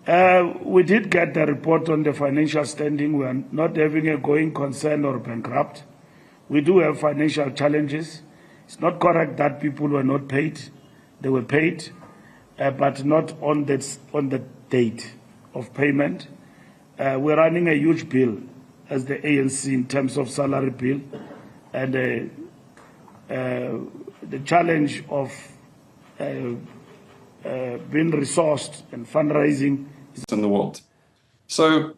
We did get the report on the financial standing. We are not having a going concern or bankrupt. We do have financial challenges. It's not correct that people were not paid. They were paid, but not on the date of payment. We're running a huge bill as the ANC in terms of salary bill, and the challenge of being resourced and fundraising in the world. So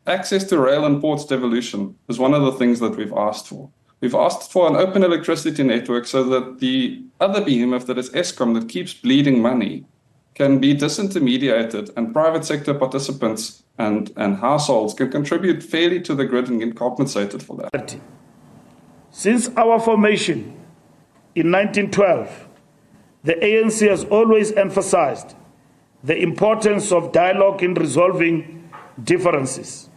access to rail and ports devolution is one of the things that we've asked for. We've asked for an open electricity network so that the other behemoth that is Eskom that keeps bleeding money can be disintermediated, and private sector participants and households can contribute fairly to the grid and get compensated for that. Since our formation in 1912, the ANC has always emphasized the importance of dialogue in resolving differences.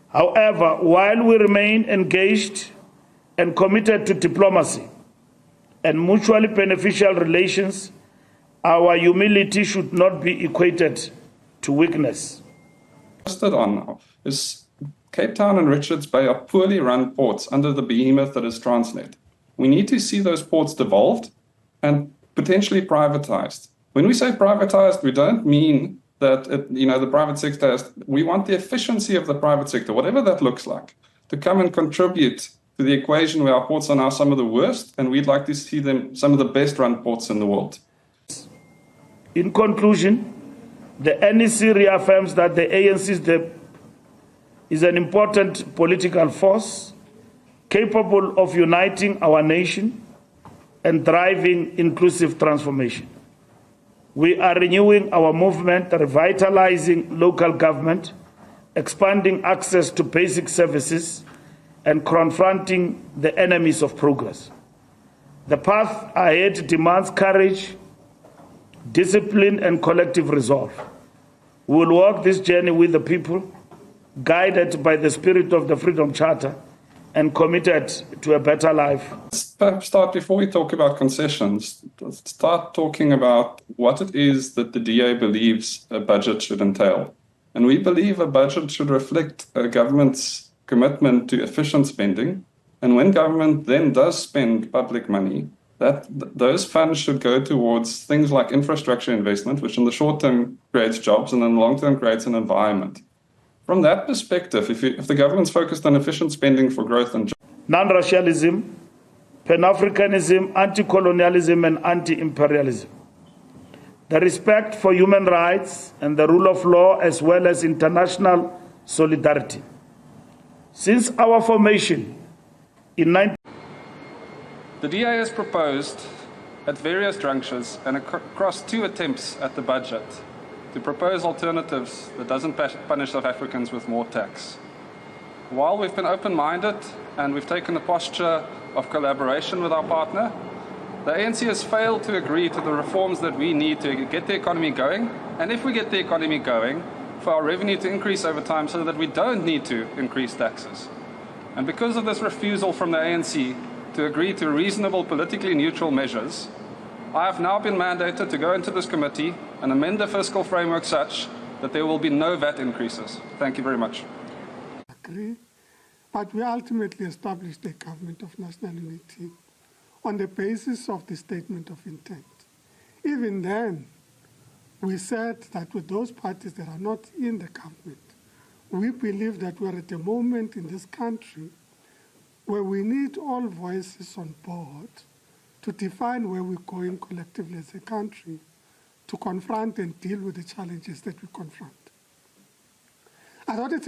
However, while we remain engaged and committed to diplomacy and mutually beneficial relations, our humility should not be equated to weakness. On now is Cape Town and Richards Bay are poorly run ports under the behemoth that is Transnet. We need to see those ports devolved and potentially privatized. When we say privatized, we don't mean that the private sector has, we want the efficiency of the private sector, whatever that looks like, to come and contribute to the equation where our ports are now some of the worst, and we'd like to see them some of the best run ports in the world. In conclusion, the NEC reaffirms that the ANC is an important political force capable of uniting our nation and driving inclusive transformation. We are renewing our movement, revitalizing local government, expanding access to basic services, and confronting the enemies of progress. The path ahead demands courage, discipline, and collective resolve. We will walk this journey with the people, guided by the spirit of the Freedom Charter and committed to a better life. Perhaps start, before we talk about concessions, start talking about what it is that the DA believes a budget should entail. And we believe a budget should reflect a government's commitment to efficient spending. And when government then does spend public money, those funds should go towards things like infrastructure investment, which in the short term creates jobs and in the long term creates an environment. From that perspective, if the government's focused on efficient spending for growth and jobs, non-racialism, Pan-Africanism, anti-colonialism, and anti-imperialism, the respect for human rights and the rule of law, as well as international solidarity. Since our formation in the DA has proposed at various junctures and across two attempts at the budget to propose alternatives that doesn't punish South Africans with more tax. While we've been open-minded and we've taken a posture of collaboration with our partner, the ANC has failed to agree to the reforms that we need to get the economy going, and if we get the economy going, for our revenue to increase over time so that we don't need to increase taxes. And because of this refusal from the ANC to agree to reasonable, politically neutral measures, I have now been mandated to go into this committee and amend the fiscal framework such that there will be no VAT increases. Thank you very much. Agree, but we ultimately established a government of national unity on the basis of the statement of intent. Even then, we said that with those parties that are not in the government, we believe that we're at a moment in this country where we need all voices on board to define where we're going collectively as a country to confront and deal with the challenges that we confront. I thought it's